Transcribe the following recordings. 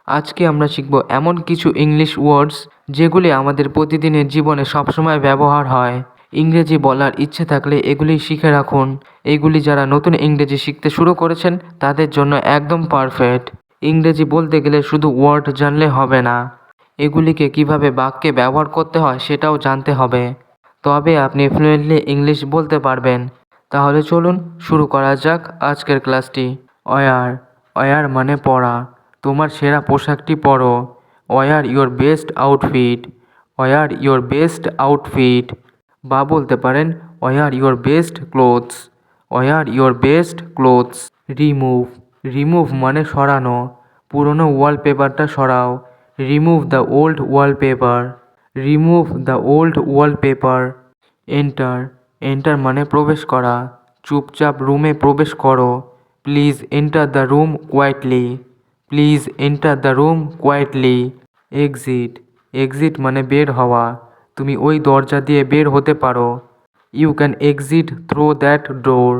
আজকে আমরা শিখব এমন কিছু ইংলিশ ওয়ার্ডস যেগুলি আমাদের প্রতিদিনের জীবনে সবসময় ব্যবহার হয়। ইংরেজি বলার ইচ্ছে থাকলে এগুলি শিখে রাখুন। এগুলি যারা নতুন ইংরেজি শিখতে শুরু করেছেন তাদের জন্য একদম পারফেক্ট। ইংরেজি বলতে গেলে শুধু ওয়ার্ড জানলে হবে না, এগুলিকে কিভাবে বাক্যে ব্যবহার করতে হয় সেটাও জানতে হবে, তবে আপনি ফ্লুয়েন্টলি ইংলিশ বলতে পারবেন। তাহলে চলুন শুরু করা যাক আজকের ক্লাসটি। ওয়্যার, ওয়্যার মানে পরা। তোমার সেরা পোশাকটি পরো। Wear your best outfit. Wear your best outfit. বা বলতে পারেন wear your best clothes. Wear your best clothes. Remove, remove মানে সরানো। পুরনো ওয়ালপেপারটা সরাও। Remove the old wallpaper. Remove the old wallpaper. Enter, enter মানে প্রবেশ করা। চুপচাপ রুমে প্রবেশ করো। Please enter the room quietly. Please enter the room quietly. Exit, exit মানে বের হওয়া। তুমি ওই দরজা দিয়ে বের হতে পারো। You can exit through that door.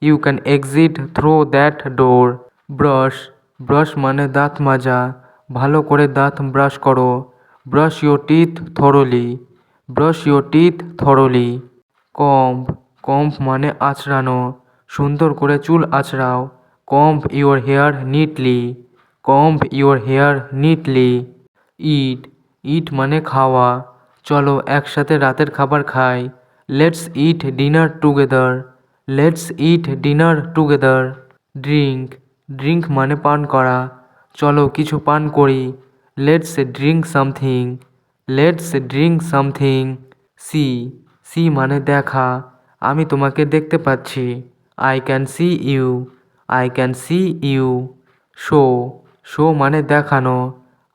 You can exit through that door. Brush, brush মানে দাঁত মাজা। ভালো করে দাঁত ব্রাশ করো। Brush your teeth thoroughly. Brush your teeth thoroughly. Comb, comb মানে আঁচড়ানো। সুন্দর করে চুল আঁচড়াও। Comb your hair neatly. Comb your hair neatly. Eat, eat মানে খাওয়া। চলো একসাথে রাতের খাবার খাই। Let's eat dinner together. Let's eat dinner together. Drink, drink মানে পান করা। চলো কিছু পান করি। Let's drink something. Let's drink something. See, see মানে দেখা। আমি তোমাকে দেখতে পাচ্ছি। I can see you. I can see you. Show, show মানে দেখানো।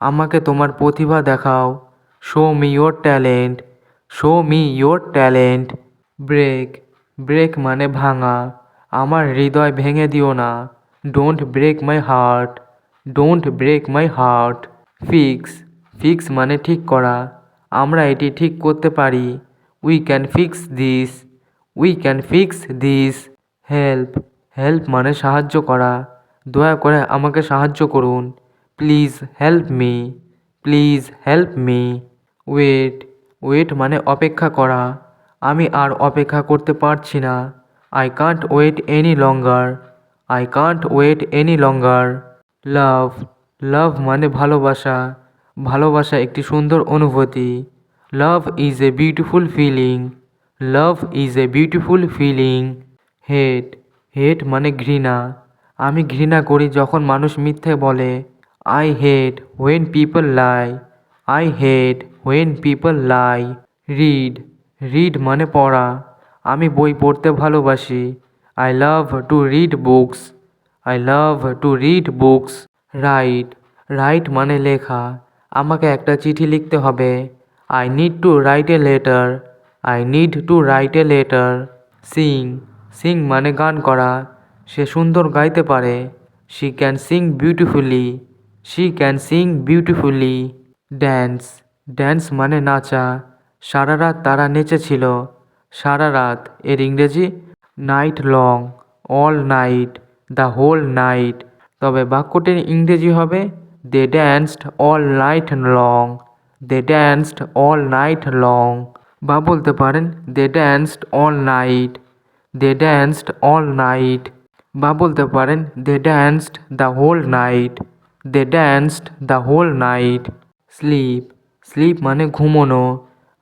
আমাকে তোমার প্রতিভা দেখাও। Show me your talent. Show me your talent. Break, break মানে ভাঙা। আমার হৃদয় ভেঙে দিও না। Don't break my heart. Don't break my heart. Fix, fix মানে ঠিক করা। আমরা এটি ঠিক করতে পারি। We can fix this. We can fix this. Help, help মানে সাহায্য করা। দয়া করে আমাকে সাহায্য করুন। Please help me. Please help me. Wait, wait মানে অপেক্ষা করা। আমি আর অপেক্ষা করতে পারছি না। I can't wait any longer. I can't wait any longer. Love, লাভ মানে ভালোবাসা। ভালোবাসা একটি সুন্দর অনুভূতি। Love is a beautiful feeling. Love is a beautiful feeling. Hate, hate মানে ঘৃণা। আমি ঘৃণা করি যখন মানুষ মিথ্যে বলে। I hate when people lie. I hate when people lie. Read, read মানে পড়া। আমি বই পড়তে ভালোবাসি। I love to read books. I love to read books. Right, right মানে লেখা। আমাকে একটা চিঠি লিখতে হবে। I need two write a letter. I need two write a letter. Singh, Singh মানে গান করা। সে সুন্দর গাইতে পারে। She can sing beautifully. She can sing beautifully. Dance, dance মানে নাচা। সারা রাত তারা নেচেছিল। সারা রাত এর ইংরেজি night long. All night, the whole night. তবে বাক্যটির ইংরেজি হবে they danced all night long. They danced all night long. বা বলতে পারেন they danced all night. They danced all night. বা বলতে পারেন they danced the whole night. They danced the whole night. Sleep, sleep মানে ঘুমোনো।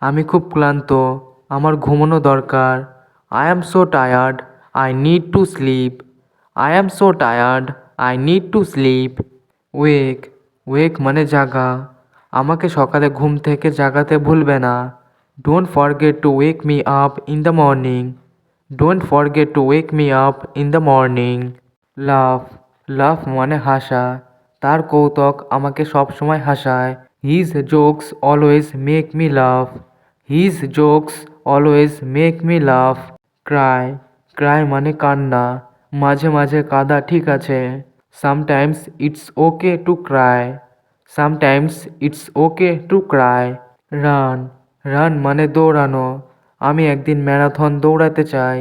আমি খুব ক্লান্ত, আমার ঘুমোনো দরকার। I am so tired, I need to sleep. I am so tired, I need to sleep. Wake, wake মানে জাগা। আমাকে সকালে ঘুম থেকে জাগাতে ভুলবে না। Don't forget to wake me up in the morning. Don't forget to wake me up in the morning. Laugh, লাভ মানে হাসা। তার কৌতুক আমাকে সবসময় হাসায়। His jokes always make me laugh. His jokes always make me laugh. Cry, cry মানে কান্না। মাঝে মাঝে কাঁদা ঠিক আছে। Sometimes it's okay to cry. Sometimes it's okay to cry. Run, run মানে দৌড়ানো। আমি একদিন ম্যারাথন দৌড়াতে চাই।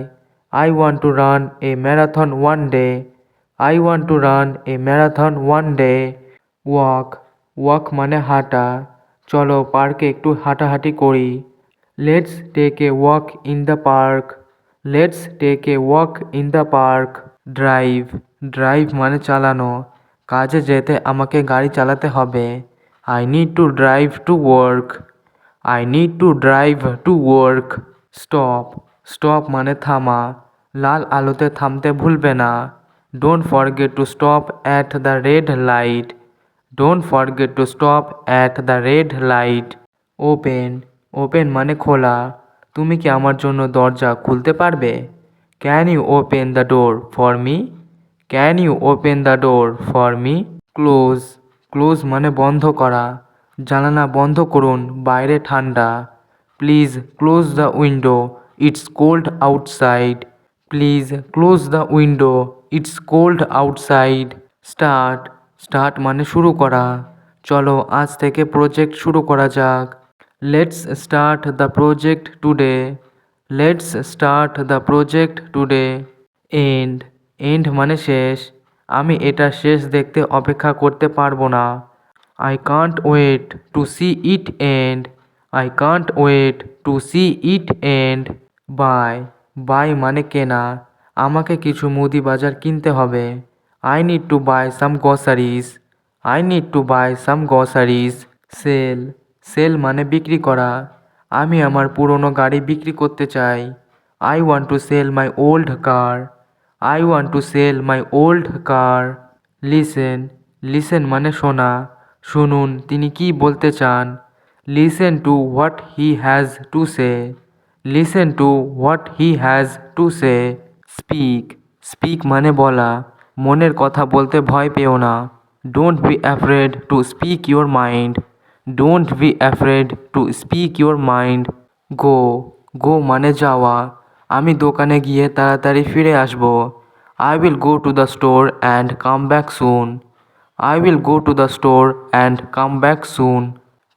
I want to run a marathon one day. I want to run a marathon one day. Walk, walk মানে হাঁটা, চলো পার্কে একটু হাঁটাহাঁটি করি। Let's take a walk in the park. Let's take a walk in the park. Drive, drive মানে চালানো, কাজে যেতে আমাকে গাড়ি চালাতে হবে। I need to drive to work. I need to drive to work. Stop, stop মানে থামা, লাল আলোতে থামতে ভুলবে না। Don't forget to stop at the red light. Don't forget to stop at the red light. Open, open মানে খোলা, তুমি কি আমার জন্য দরজা খুলতে পারবে? Can you open the door for me? Can you open the door for me? Close, close মানে বন্ধ করা, জানালা বন্ধ করুন, বাইরে ঠান্ডা। Please close the window, it's cold outside. Please close the window, it's cold outside. Start, start মানে শুরু করা, চলো আজ থেকে প্রজেক্ট শুরু করা যাক। Let's start the project today. Let's start the project today. End, end মানে শেষ, আমি এটা শেষ দেখতে অপেক্ষা করতে পারবো না। I can't wait to see it end. I can't wait to see it end. Buy, buy মানে কেনা, আমাকে কিছু মুদি বাজার কিনতে হবে। I need to buy some groceries. I need to buy some groceries. Sell, sell মানে বিক্রি করা, আমি আমার পুরনো গাড়ি বিক্রি করতে চাই। I want to sell my old car. I want to sell my old car. Listen, listen মানে শোনা, শুনুন তিনি কি বলতে চান। Listen to what he has to say. Listen to what he has to say. Speak, speak মানে বলা, মনের কথা বলতে ভয় পেও না। Don't be afraid to speak your mind. Don't be afraid to speak your mind. Go, go মানে যাওয়া, আমি দোকানে গিয়ে তাড়াতাড়ি ফিরে আসব। I will go to the store and come back soon. I will go to the store and come back soon.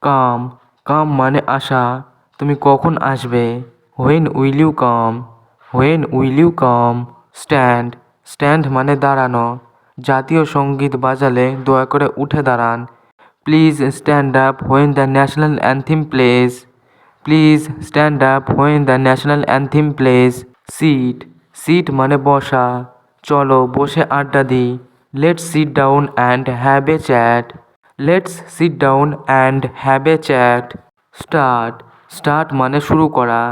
Come, come মানে আসা, তুমি কখন আসবে? When will you come? When will you come? Stand, stand মানে দাঁড়ানো, জাতীয় সঙ্গীত বাজালে দয়া করে উঠে দাঁড়ান। Please stand up when the national anthem plays. Please stand up when the national anthem plays. Sit, sit মানে বসা, চলো বসে আড্ডা দিই। Let's sit down and have a chat. Let's sit down and have a chat. Start, start মানে শুরু করা,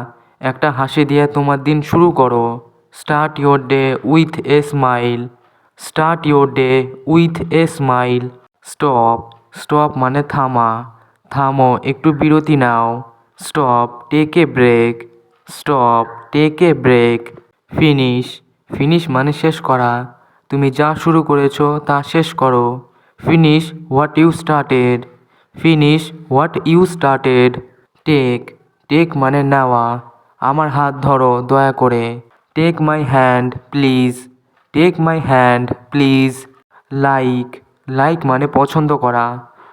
একটা হাসি দিয়ে তোমার দিন শুরু করো। Start your day with a smile. Start your day with a smile. Stop, stop মানে থামা, থামো একটু বিরতি নাও। Stop, take a break. Stop, take a break. Finish, finish মানে শেষ করা, তুমি যা শুরু করেছো তা শেষ করো। Finish what you started. Finish what you started. Take, take মানে নেওয়া, আমার হাত ধরো দয়া করে। Take my hand please. Take my hand please. Like, like মানে পছন্দ করা,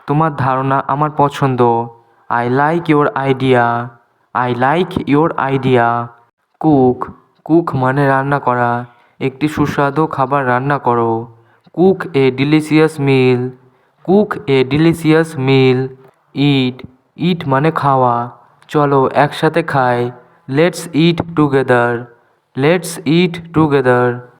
তোমার ধারণা আমার পছন্দ। I like your idea. I like your idea. Cook, cook মানে রান্না করা, একটি সুস্বাদু খাবার রান্না করো। Cook a delicious meal. Cook a delicious meal. Eat, eat মানে খাওয়া, চলো একসাথে খাই। Let's it together. Let's it together.